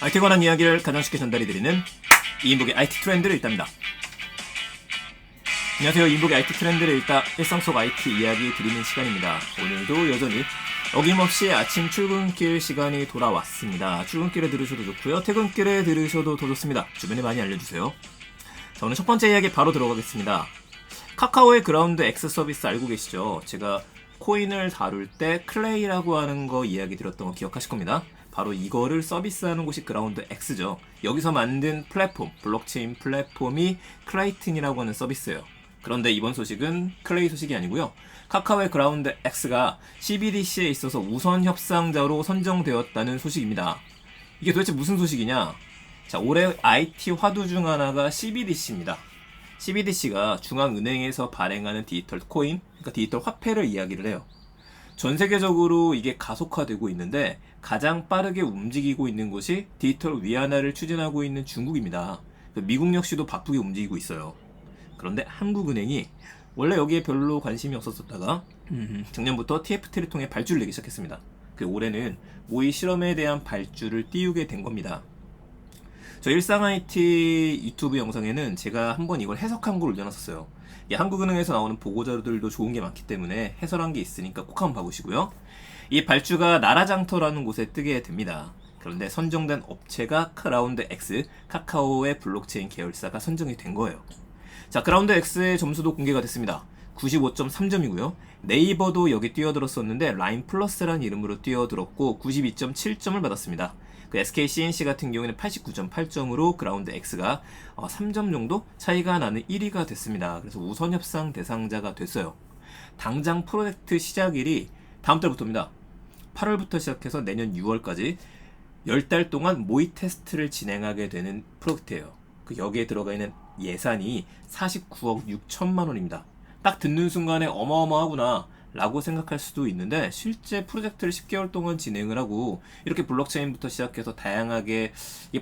IT에 관한 이야기를 가장 쉽게 전달해드리는 이인복의 IT 트렌드를 읽답니다. 안녕하세요. 이인복의 IT 트렌드를 읽다 일상 속 IT 이야기 드리는 시간입니다. 오늘도 여전히 어김없이 아침 출근길 시간이 돌아왔습니다. 출근길에 들으셔도 좋고요. 퇴근길에 들으셔도 더 좋습니다. 주변에 많이 알려주세요. 자, 오늘 첫 번째 이야기 바로 들어가겠습니다. 카카오의 그라운드 X 서비스 알고 계시죠? 제가 코인을 다룰 때 클레이라고 하는 거 이야기 드렸던 거 기억하실 겁니다. 바로 이거를 서비스하는 곳이 그라운드 X죠. 여기서 만든 플랫폼, 블록체인 플랫폼이 클라이튼이라고 하는 서비스예요. 그런데 이번 소식은 클레이 소식이 아니고요. 카카오의 그라운드 X가 CBDC에 있어서 우선 협상자로 선정되었다는 소식입니다. 이게 도대체 무슨 소식이냐? 자, 올해 IT 화두 중 하나가 CBDC입니다. CBDC가 중앙은행에서 발행하는 디지털 코인, 그러니까 디지털 화폐를 이야기를 해요. 전 세계적으로 이게 가속화되고 있는데 가장 빠르게 움직이고 있는 곳이 디지털 위안화를 추진하고 있는 중국입니다. 미국 역시도 바쁘게 움직이고 있어요. 그런데 한국은행이 원래 여기에 별로 관심이 없었다가 작년부터 TFT를 통해 발주를 내기 시작했습니다. 올해는 모의 실험에 대한 발주를 띄우게 된 겁니다. 저 일상 IT 유튜브 영상에는 제가 한번 이걸 해석한 걸 올려놨었어요. 한국은행에서 나오는 보고자료들도 좋은 게 많기 때문에 해설한 게 있으니까 꼭 한번 봐보시고요. 이 발주가 나라장터라는 곳에 뜨게 됩니다. 그런데 선정된 업체가 그라운드 X, 카카오의 블록체인 계열사가 선정이 된 거예요. 자, 그라운드 X의 점수도 공개가 됐습니다. 95.3점이고요. 네이버도 여기 뛰어들었었는데 라인 플러스라는 이름으로 뛰어들었고 92.7점을 받았습니다. SK CNC 같은 경우에는 89.8점으로 그라운드 X가 3점 정도 차이가 나는 1위가 됐습니다. 그래서 우선 협상 대상자가 됐어요. 당장 프로젝트 시작일이 다음 달부터입니다. 8월부터 시작해서 내년 6월까지 10달 동안 모의 테스트를 진행하게 되는 프로젝트예요. 여기에 들어가 있는 예산이 49억 6천만 원입니다. 딱 듣는 순간에 어마어마하구나 라고 생각할 수도 있는데 실제 프로젝트를 10개월 동안 진행을 하고 이렇게 블록체인부터 시작해서 다양하게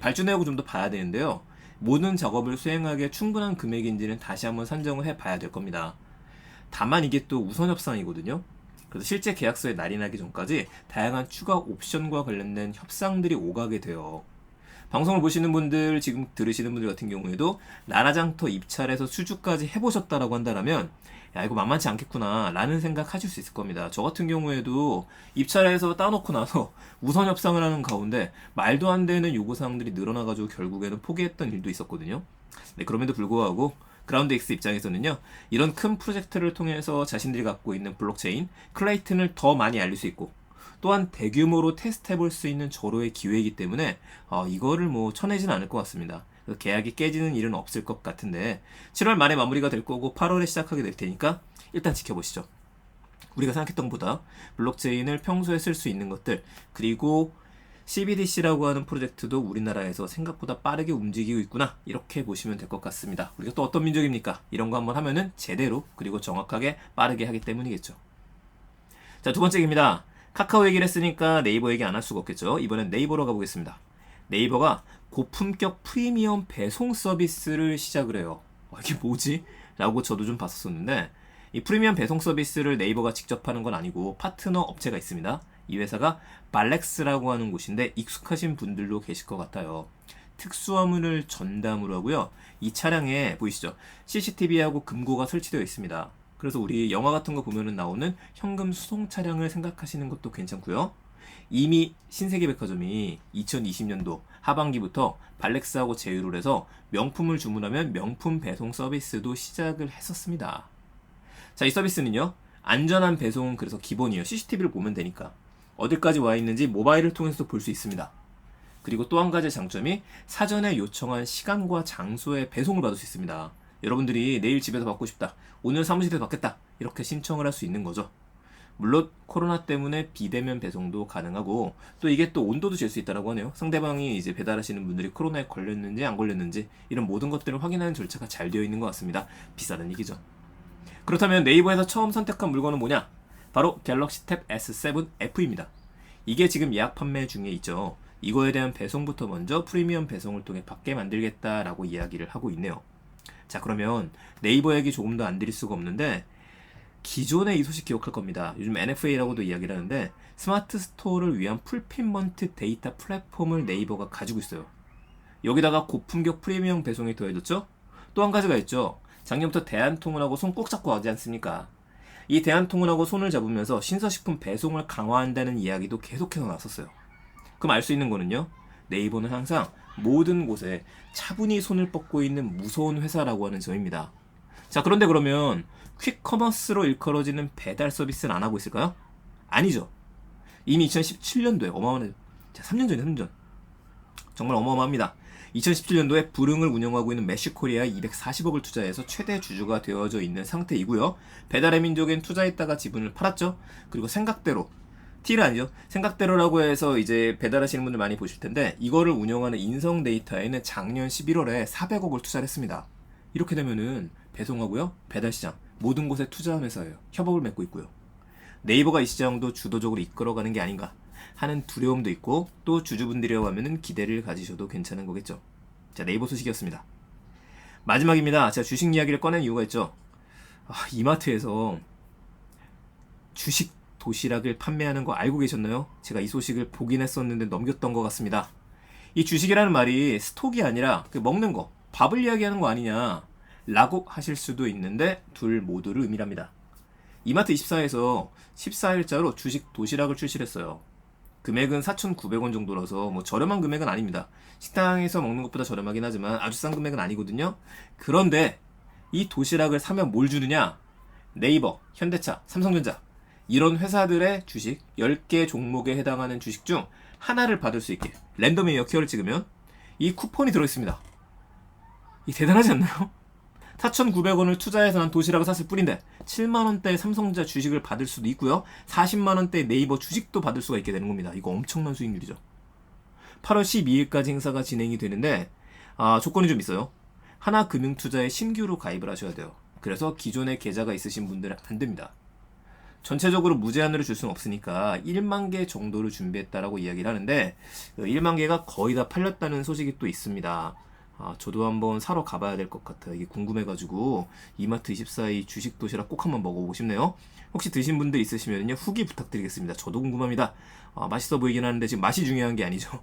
발주 내역을 좀 더 봐야 되는데요. 모든 작업을 수행하기에 충분한 금액인지는 다시 한번 산정을 해봐야 될 겁니다. 다만 이게 또 우선 협상이거든요. 그래서 실제 계약서에 날이 나기 전까지 다양한 추가 옵션과 관련된 협상들이 오가게 돼요. 방송을 보시는 분들, 지금 들으시는 분들 같은 경우에도 나라장터 입찰해서 수주까지 해보셨다라고 한다면 야, 이거 만만치 않겠구나 라는 생각 하실 수 있을 겁니다. 저 같은 경우에도 입찰해서 따놓고 나서 우선 협상을 하는 가운데 말도 안 되는 요구사항들이 늘어나가지고 결국에는 포기했던 일도 있었거든요. 네, 그럼에도 불구하고 그라운드 X 입장에서는요, 이런 큰 프로젝트를 통해서 자신들이 갖고 있는 블록체인, 클라이튼을 더 많이 알릴 수 있고 또한 대규모로 테스트해볼 수 있는 절호의 기회이기 때문에 이거를 쳐내지는 않을 것 같습니다. 계약이 깨지는 일은 없을 것 같은데 7월 말에 마무리가 될 거고 8월에 시작하게 될 테니까 일단 지켜보시죠. 우리가 생각했던 것보다 블록체인을 평소에 쓸 수 있는 것들, 그리고 CBDC라고 하는 프로젝트도 우리나라에서 생각보다 빠르게 움직이고 있구나, 이렇게 보시면 될 것 같습니다. 우리가 또 어떤 민족입니까? 이런 거 한번 하면은 제대로 그리고 정확하게 빠르게 하기 때문이겠죠. 자, 두 번째 얘기입니다. 카카오 얘기를 했으니까 네이버 얘기 안 할 수가 없겠죠. 이번엔 네이버로 가보겠습니다. 네이버가 고품격 프리미엄 배송 서비스를 시작을 해요. 이게 뭐지? 라고 저도 좀 봤었는데, 이 프리미엄 배송 서비스를 네이버가 직접 하는 건 아니고 파트너 업체가 있습니다. 이 회사가 발렉스라고 하는 곳인데 익숙하신 분들도 계실 것 같아요. 특수화물을 전담으로 하고요. 이 차량에 보이시죠? CCTV하고 금고가 설치되어 있습니다. 그래서 우리 영화 같은 거 보면은 나오는 현금 수송 차량을 생각하시는 것도 괜찮고요. 이미 신세계백화점이 2020년도 하반기부터 발렉스하고 제휴를 해서 명품을 주문하면 명품 배송 서비스도 시작을 했었습니다. 자, 이 서비스는요, 안전한 배송은 그래서 기본이에요. CCTV를 보면 되니까. 어디까지 와 있는지 모바일을 통해서도 볼 수 있습니다. 그리고 또 한 가지 장점이 사전에 요청한 시간과 장소에 배송을 받을 수 있습니다. 여러분들이 내일 집에서 받고 싶다, 오늘 사무실에서 받겠다, 이렇게 신청을 할 수 있는 거죠. 물론 코로나 때문에 비대면 배송도 가능하고 또 이게 또 온도도 잴 수 있다고 하네요. 상대방이 이제 배달하시는 분들이 코로나에 걸렸는지 안 걸렸는지 이런 모든 것들을 확인하는 절차가 잘 되어 있는 것 같습니다. 비싸다는 얘기죠. 그렇다면 네이버에서 처음 선택한 물건은 뭐냐? 바로 갤럭시 탭 S7 F입니다. 이게 지금 예약 판매 중에 있죠. 이거에 대한 배송부터 먼저 프리미엄 배송을 통해 받게 만들겠다라고 이야기를 하고 있네요. 자, 그러면 네이버 얘기 조금 더 안 드릴 수가 없는데 기존의 이 소식 기억할 겁니다. 요즘 NFA라고도 이야기를 하는데 스마트 스토어를 위한 풀피먼트 데이터 플랫폼을 네이버가 가지고 있어요. 여기다가 고품격 프리미엄 배송이 더해졌죠? 또 한 가지가 있죠. 작년부터 대한통운하고 손 꼭 잡고 하지 않습니까? 이 대한통운하고 손을 잡으면서 신서식품 배송을 강화한다는 이야기도 계속해서 나왔었어요. 그럼 알 수 있는 거는요. 네이버는 항상 모든 곳에 차분히 손을 뻗고 있는 무서운 회사라고 하는 점입니다. 자, 그런데 그러면 퀵커머스로 일컬어지는 배달 서비스는 안 하고 있을까요? 아니죠. 이미 2017년도에 어마어마한, 자, 3년 전이에요, 3년 전. 정말 어마어마합니다. 2017년도에 불응을 운영하고 있는 메쉬코리아에 240억을 투자해서 최대 주주가 되어져 있는 상태이고요. 배달의 민족엔 투자했다가 지분을 팔았죠. 그리고 생각대로, T는 아니죠. 생각대로라고 해서 이제 배달하시는 분들 많이 보실 텐데 이거를 운영하는 인성데이터에는 작년 11월에 400억을 투자를 했습니다. 이렇게 되면은 배송하고요, 배달시장 모든 곳에 투자한 회사예요. 협업을 맺고 있고요. 네이버가 이 시장도 주도적으로 이끌어가는 게 아닌가 하는 두려움도 있고 또 주주분들이라고 하면은 기대를 가지셔도 괜찮은 거겠죠. 자, 네이버 소식이었습니다. 마지막입니다. 제가 주식 이야기를 꺼낸 이유가 있죠. 이마트에서 주식 도시락을 판매하는 거 알고 계셨나요? 제가 이 소식을 보긴 했었는데 넘겼던 것 같습니다. 이 주식이라는 말이 스톡이 아니라 먹는 거, 밥을 이야기하는 거 아니냐 라고 하실 수도 있는데 둘 모두를 의미합니다. 이마트24에서 14일자로 주식 도시락을 출시를 했어요. 금액은 4,900원 정도라서 뭐 저렴한 금액은 아닙니다. 식당에서 먹는 것보다 저렴하긴 하지만 아주 싼 금액은 아니거든요. 그런데 이 도시락을 사면 뭘 주느냐? 네이버, 현대차, 삼성전자 이런 회사들의 주식 10개 종목에 해당하는 주식 중 하나를 받을 수 있게 랜덤에 몇 큐어를 찍으면 이 쿠폰이 들어있습니다. 이 대단하지 않나요? 4,900원을 투자해서 난 도시락을 샀을 뿐인데 7만원대 삼성전자 주식을 받을 수도 있고요. 40만원대 네이버 주식도 받을 수가 있게 되는 겁니다. 이거 엄청난 수익률이죠. 8월 12일까지 행사가 진행이 되는데 조건이 좀 있어요. 하나금융투자에 신규로 가입을 하셔야 돼요. 그래서 기존에 계좌가 있으신 분들은 안 됩니다. 전체적으로 무제한으로 줄 수는 없으니까 1만 개 정도를 준비했다라고 이야기를 하는데 1만 개가 거의 다 팔렸다는 소식이 또 있습니다. 저도 한번 사러 가봐야 될 것 같아요. 이게 궁금해가지고 이마트24의 주식 도시락 꼭 한번 먹어보고 싶네요. 혹시 드신 분들 있으시면요 후기 부탁드리겠습니다. 저도 궁금합니다. 맛있어 보이긴 하는데 지금 맛이 중요한 게 아니죠.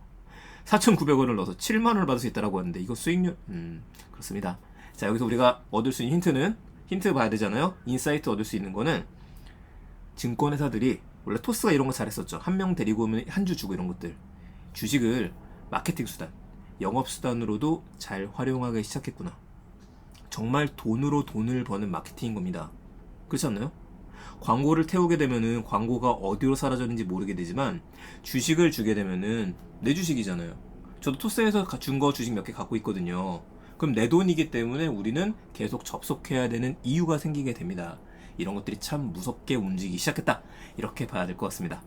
4,900원을 넣어서 7만원을 받을 수 있다고 하는데 이거 수익률? 그렇습니다. 자, 여기서 우리가 얻을 수 있는 힌트 봐야 되잖아요. 인사이트 얻을 수 있는 거는 증권회사들이 원래 토스가 이런 거 잘했었죠. 한 명 데리고 오면 한 주 주고 이런 것들. 주식을 마케팅 수단, 영업 수단으로도 잘 활용하기 시작했구나. 정말 돈으로 돈을 버는 마케팅인 겁니다. 그렇지 않나요? 광고를 태우게 되면은 광고가 어디로 사라졌는지 모르게 되지만 주식을 주게 되면은 내 주식이잖아요. 저도 토스에서 준 거 주식 몇 개 갖고 있거든요. 그럼 내 돈이기 때문에 우리는 계속 접속해야 되는 이유가 생기게 됩니다. 이런 것들이 참 무섭게 움직이기 시작했다. 이렇게 봐야 될 것 같습니다.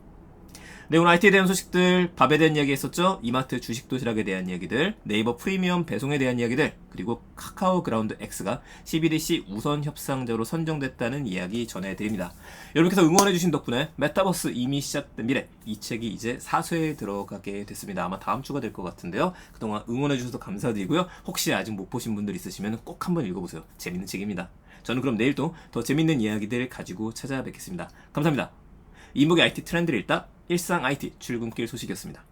네, 오늘 IT에 대한 소식들, 밥에 대한 이야기 했었죠. 이마트 주식 도시락에 대한 이야기들, 네이버 프리미엄 배송에 대한 이야기들, 그리고 카카오 그라운드 X가 CBDC 우선 협상자로 선정됐다는 이야기 전해드립니다. 여러분께서 응원해주신 덕분에 메타버스 이미 시작된 미래, 이 책이 이제 사쇄에 들어가게 됐습니다. 아마 다음 주가 될 것 같은데요. 그동안 응원해주셔서 감사드리고요. 혹시 아직 못 보신 분들 있으시면 꼭 한번 읽어보세요. 재밌는 책입니다. 저는 그럼 내일 또 더 재밌는 이야기들 가지고 찾아뵙겠습니다. 감사합니다. 이목의 IT 트렌드를 읽다 일상 IT 출근길 소식이었습니다.